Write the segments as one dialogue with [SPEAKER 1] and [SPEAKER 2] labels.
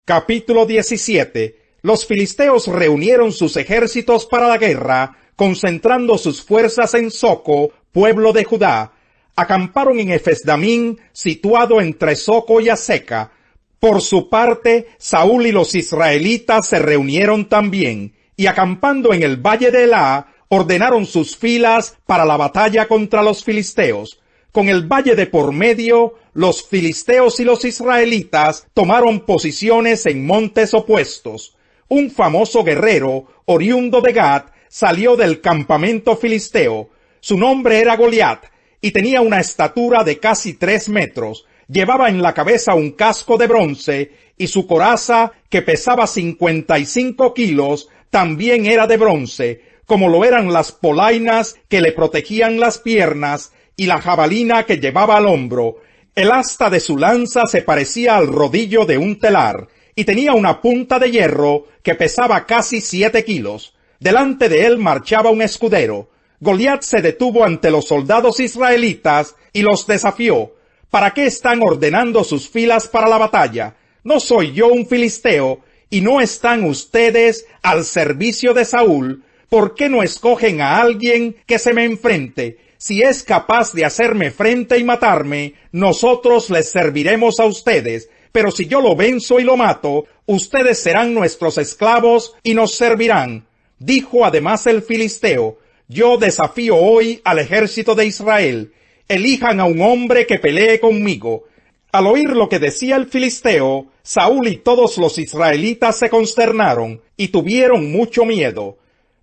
[SPEAKER 1] Capítulo 17. Los filisteos reunieron sus ejércitos para la guerra, concentrando sus fuerzas en Soco, pueblo de Judá. Acamparon en Efesdamín, situado entre Soco y Azeca. Por su parte, Saúl y los israelitas se reunieron también, y acampando en el valle de Elá, ordenaron sus filas para la batalla contra los filisteos. Con el valle de por medio, los filisteos y los israelitas tomaron posiciones en montes opuestos. Un famoso guerrero, oriundo de Gat, salió del campamento filisteo. Su nombre era Goliat, y tenía una estatura de casi 3 metros. Llevaba en la cabeza un casco de bronce, y su coraza, que pesaba 55 kilos, también era de bronce, como lo eran las polainas que le protegían las piernas, y la jabalina que llevaba al hombro. El asta de su lanza se parecía al rodillo de un telar, y tenía una punta de hierro que pesaba casi 7 kilos. Delante de él marchaba un escudero. Goliat se detuvo ante los soldados israelitas y los desafió. ¿Para qué están ordenando sus filas para la batalla? ¿No soy yo un filisteo, y no están ustedes al servicio de Saúl? ¿Por qué no escogen a alguien que se me enfrente? Si es capaz de hacerme frente y matarme, nosotros les serviremos a ustedes. Pero si yo lo venzo y lo mato, ustedes serán nuestros esclavos y nos servirán. Dijo además el filisteo: yo desafío hoy al ejército de Israel. Elijan a un hombre que pelee conmigo. Al oír lo que decía el filisteo, Saúl y todos los israelitas se consternaron y tuvieron mucho miedo.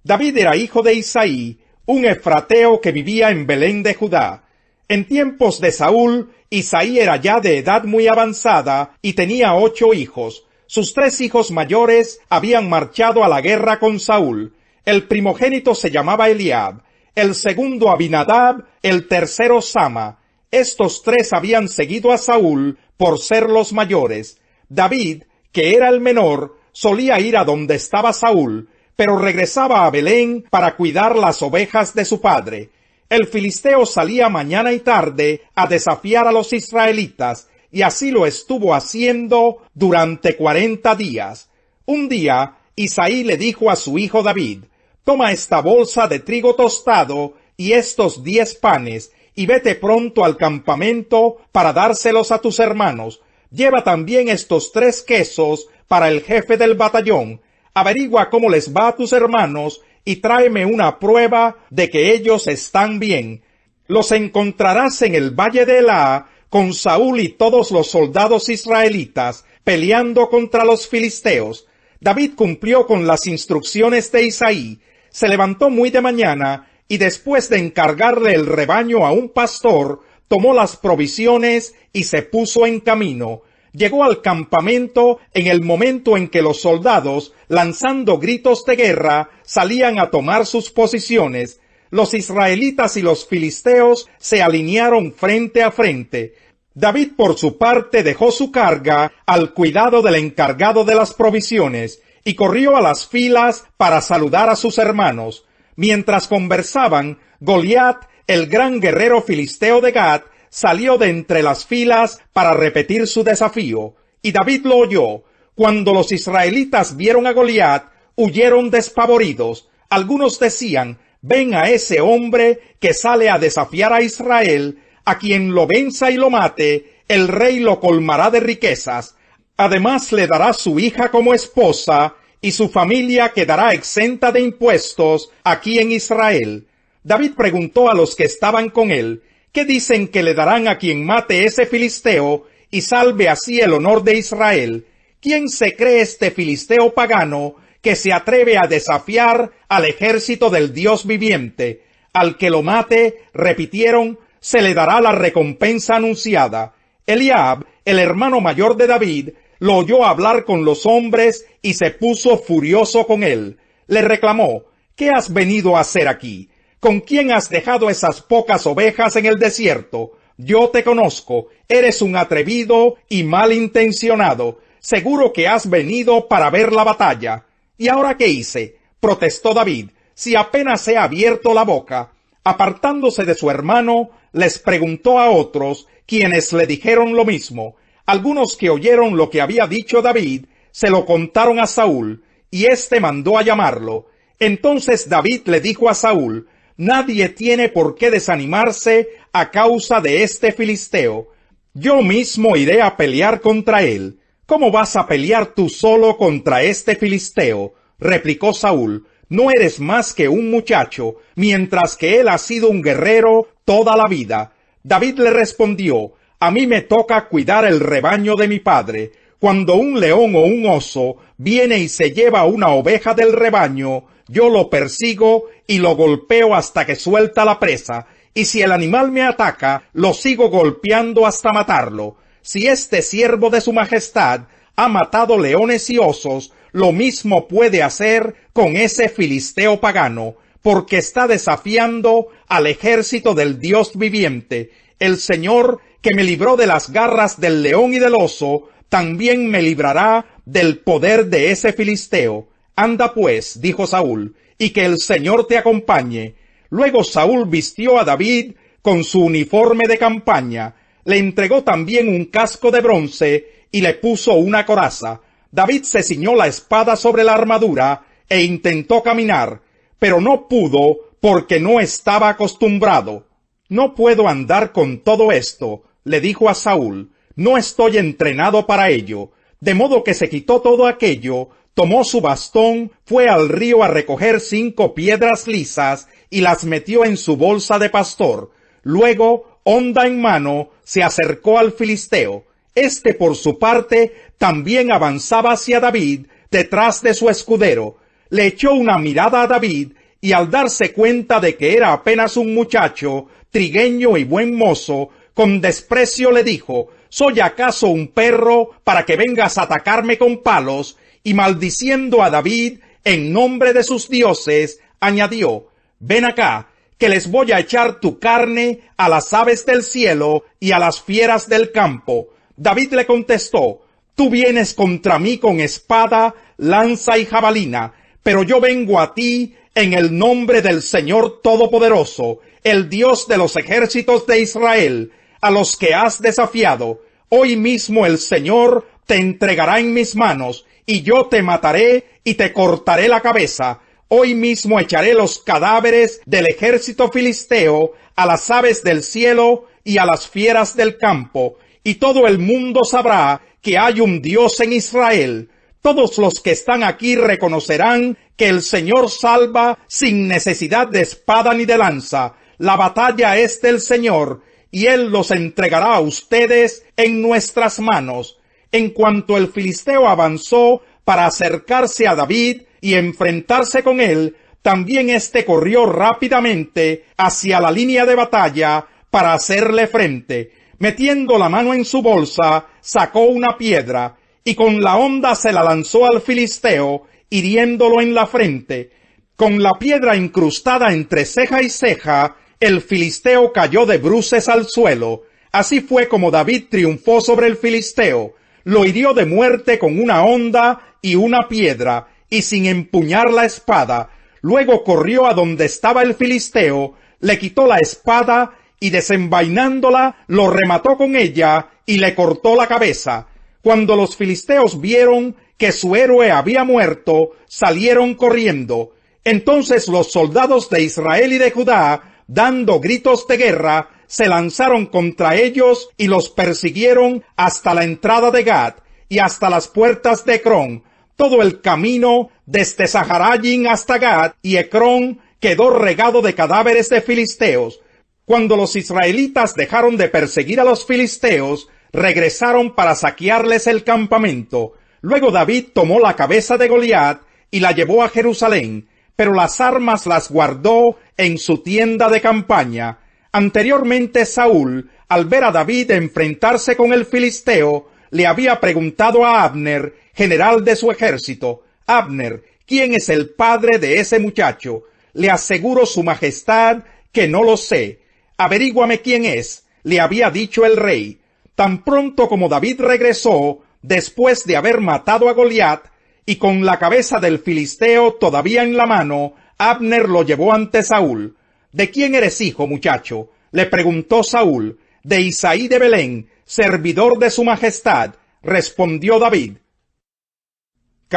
[SPEAKER 1] David era hijo de Isaí, un efrateo que vivía en Belén de Judá. En tiempos de Saúl, Isaí era ya de edad muy avanzada y tenía 8 hijos. Sus 3 hijos mayores habían marchado a la guerra con Saúl. El primogénito se llamaba Eliab, el segundo Abinadab, el tercero Sama. Estos 3 habían seguido a Saúl por ser los mayores. David, que era el menor, solía ir a donde estaba Saúl, pero regresaba a Belén para cuidar las ovejas de su padre. El filisteo salía mañana y tarde a desafiar a los israelitas, y así lo estuvo haciendo durante 40 días. Un día, Isaí le dijo a su hijo David: toma esta bolsa de trigo tostado y estos 10 panes, y vete pronto al campamento para dárselos a tus hermanos. Lleva también estos 3 quesos para el jefe del batallón. Averigua cómo les va a tus hermanos y tráeme una prueba de que ellos están bien. Los encontrarás en el valle de Elá con Saúl y todos los soldados israelitas peleando contra los filisteos. David cumplió con las instrucciones de Isaí. Se levantó muy de mañana y después de encargarle el rebaño a un pastor, tomó las provisiones y se puso en camino. Llegó al campamento en el momento en que los soldados, lanzando gritos de guerra, salían a tomar sus posiciones. Los israelitas y los filisteos se alinearon frente a frente. David, por su parte, dejó su carga al cuidado del encargado de las provisiones y corrió a las filas para saludar a sus hermanos. Mientras conversaban, Goliat, el gran guerrero filisteo de Gat, salió de entre las filas para repetir su desafío, y David lo oyó. Cuando los israelitas vieron a Goliat, huyeron despavoridos. Algunos decían: ven a ese hombre que sale a desafiar a Israel, a quien lo venza y lo mate, el rey lo colmará de riquezas. Además le dará su hija como esposa, y su familia quedará exenta de impuestos aquí en Israel. David preguntó a los que estaban con él: ¿qué dicen que le darán a quien mate ese filisteo y salve así el honor de Israel? ¿Quién se cree este filisteo pagano que se atreve a desafiar al ejército del Dios viviente? Al que lo mate, repitieron, se le dará la recompensa anunciada. Eliab, el hermano mayor de David, lo oyó hablar con los hombres y se puso furioso con él. Le reclamó: ¿qué has venido a hacer aquí? ¿Con quién has dejado esas pocas ovejas en el desierto? Yo te conozco, eres un atrevido y malintencionado. Seguro que has venido para ver la batalla. ¿Y ahora qué hice?, protestó David, si apenas he abierto la boca. Apartándose de su hermano, les preguntó a otros, quienes le dijeron lo mismo. Algunos que oyeron lo que había dicho David se lo contaron a Saúl, y éste mandó a llamarlo. Entonces David le dijo a Saúl: nadie tiene por qué desanimarse a causa de este filisteo. Yo mismo iré a pelear contra él. ¿Cómo vas a pelear tú solo contra este filisteo?, replicó Saúl. No eres más que un muchacho, mientras que él ha sido un guerrero toda la vida. David le respondió: a mí me toca cuidar el rebaño de mi padre. Cuando un león o un oso viene y se lleva una oveja del rebaño, yo lo persigo y lo golpeo hasta que suelta la presa, y si el animal me ataca, lo sigo golpeando hasta matarlo. Si este siervo de su majestad ha matado leones y osos, lo mismo puede hacer con ese filisteo pagano, porque está desafiando al ejército del Dios viviente. El Señor, que me libró de las garras del león y del oso, también me librará del poder de ese filisteo. Anda pues, dijo Saúl, y que el Señor te acompañe. Luego Saúl vistió a David con su uniforme de campaña, le entregó también un casco de bronce y le puso una coraza. David se ciñó la espada sobre la armadura e intentó caminar, pero no pudo porque no estaba acostumbrado. No puedo andar con todo esto, le dijo a Saúl, no estoy entrenado para ello. De modo que se quitó todo aquello, tomó su bastón, fue al río a recoger 5 piedras lisas y las metió en su bolsa de pastor. Luego, honda en mano, se acercó al filisteo. Este, por su parte, también avanzaba hacia David detrás de su escudero. Le echó una mirada a David y al darse cuenta de que era apenas un muchacho, trigueño y buen mozo, con desprecio le dijo: ¿soy acaso un perro para que vengas a atacarme con palos? Y maldiciendo a David en nombre de sus dioses, añadió: ven acá, que les voy a echar tu carne a las aves del cielo y a las fieras del campo. David le contestó: tú vienes contra mí con espada, lanza y jabalina, pero yo vengo a ti en el nombre del Señor Todopoderoso, el Dios de los ejércitos de Israel, a los que has desafiado. Hoy mismo el Señor te entregará en mis manos, y yo te mataré y te cortaré la cabeza. Hoy mismo echaré los cadáveres del ejército filisteo a las aves del cielo y a las fieras del campo, y todo el mundo sabrá que hay un Dios en Israel. Todos los que están aquí reconocerán que el Señor salva sin necesidad de espada ni de lanza. La batalla es del Señor, y Él los entregará a ustedes en nuestras manos. En cuanto el filisteo avanzó para acercarse a David y enfrentarse con él, también éste corrió rápidamente hacia la línea de batalla para hacerle frente. Metiendo la mano en su bolsa, sacó una piedra, y con la honda se la lanzó al filisteo, hiriéndolo en la frente. Con la piedra incrustada entre ceja y ceja, el filisteo cayó de bruces al suelo. Así fue como David triunfó sobre el filisteo. Lo hirió de muerte con una honda y una piedra, y sin empuñar la espada. Luego corrió a donde estaba el filisteo, le quitó la espada, y desenvainándola, lo remató con ella, y le cortó la cabeza. Cuando los filisteos vieron que su héroe había muerto, salieron corriendo. Entonces los soldados de Israel y de Judá, dando gritos de guerra, se lanzaron contra ellos y los persiguieron hasta la entrada de Gad y hasta las puertas de Ecrón. Todo el camino desde Saharayim hasta Gad y Ecrón quedó regado de cadáveres de filisteos. Cuando los israelitas dejaron de perseguir a los filisteos, regresaron para saquearles el campamento. Luego David tomó la cabeza de Goliat y la llevó a Jerusalén, pero las armas las guardó en su tienda de campaña. Anteriormente Saúl, al ver a David enfrentarse con el filisteo, le había preguntado a Abner, general de su ejército: Abner, ¿quién es el padre de ese muchacho? Le aseguro, su majestad, que no lo sé. Averíguame quién es, le había dicho el rey. Tan pronto como David regresó, después de haber matado a Goliat, y con la cabeza del filisteo todavía en la mano, Abner lo llevó ante Saúl. ¿De quién eres hijo, muchacho?, le preguntó Saúl. De Isaí de Belén, servidor de su majestad, respondió David.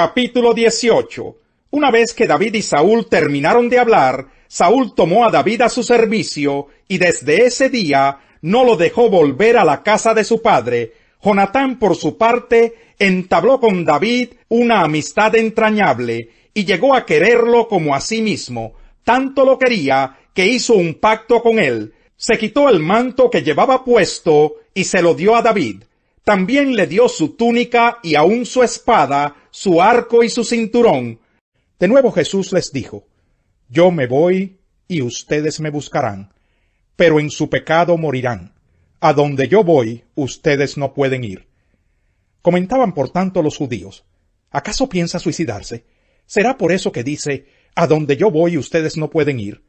[SPEAKER 1] Capítulo 18. Una vez que David y Saúl terminaron de hablar, Saúl tomó a David a su servicio, y desde ese día no lo dejó volver a la casa de su padre. Jonatán, por su parte, entabló con David una amistad entrañable, y llegó a quererlo como a sí mismo. Tanto lo quería, que hizo un pacto con él. Se quitó el manto que llevaba puesto, y se lo dio a David. También le dio su túnica y aun su espada, su arco y su cinturón. De nuevo Jesús les dijo: Yo me voy, y ustedes me buscarán, pero en su pecado morirán. A donde yo voy, ustedes no pueden ir. Comentaban por tanto los judíos: ¿acaso piensa suicidarse? ¿Será por eso que dice: a donde yo voy, ustedes no pueden ir?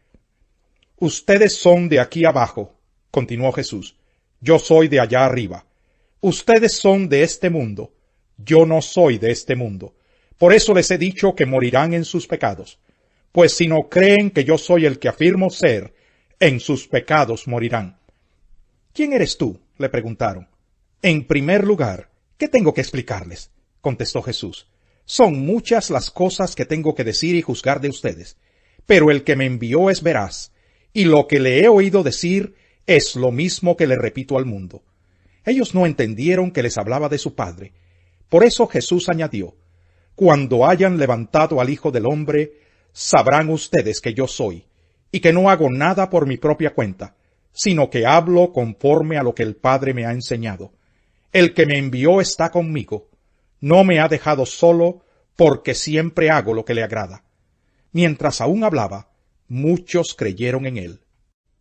[SPEAKER 1] Ustedes son de aquí abajo, continuó Jesús. Yo soy de allá arriba. Ustedes son de este mundo. Yo no soy de este mundo. Por eso les he dicho que morirán en sus pecados. Pues si no creen que yo soy el que afirmo ser, en sus pecados morirán. ¿Quién eres tú?, le preguntaron. En primer lugar, ¿qué tengo que explicarles?, contestó Jesús. Son muchas las cosas que tengo que decir y juzgar de ustedes, pero el que me envió es veraz, y lo que le he oído decir es lo mismo que le repito al mundo. Ellos no entendieron que les hablaba de su Padre. Por eso Jesús añadió: Cuando hayan levantado al Hijo del Hombre, sabrán ustedes que yo soy, y que no hago nada por mi propia cuenta, sino que hablo conforme a lo que el Padre me ha enseñado. El que me envió está conmigo. No me ha dejado solo, porque siempre hago lo que le agrada. Mientras aún hablaba, muchos creyeron en él.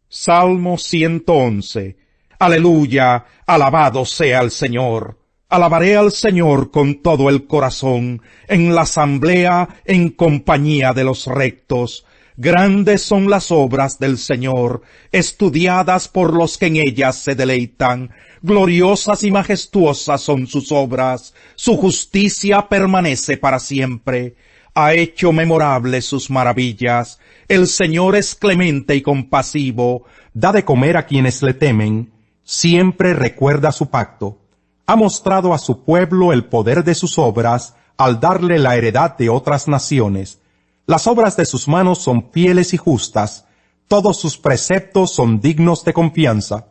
[SPEAKER 1] Salmo 111. Aleluya, alabado sea el Señor. Alabaré al Señor con todo el corazón, en la asamblea, en compañía de los rectos. Grandes son las obras del Señor, estudiadas por los que en ellas se deleitan. Gloriosas y majestuosas son sus obras, su justicia permanece para siempre. Ha hecho memorables sus maravillas. El Señor es clemente y compasivo, da de comer a quienes le temen. Siempre recuerda su pacto. Ha mostrado a su pueblo el poder de sus obras al darle la heredad de otras naciones. Las obras de sus manos son fieles y justas. Todos sus preceptos son dignos de confianza.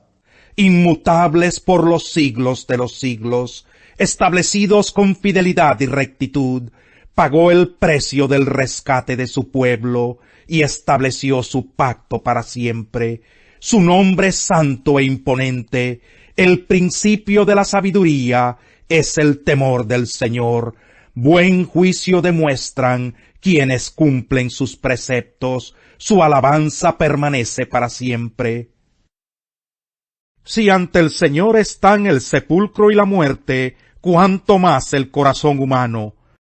[SPEAKER 1] Inmutables por los siglos de los siglos, establecidos con fidelidad y rectitud, pagó el precio del rescate de su pueblo y estableció su pacto para siempre. Su nombre santo e imponente, el principio de la sabiduría, es el temor del Señor. Buen juicio demuestran quienes cumplen sus preceptos, su alabanza permanece para siempre. Si ante el Señor están el sepulcro y la muerte, cuánto más el corazón humano.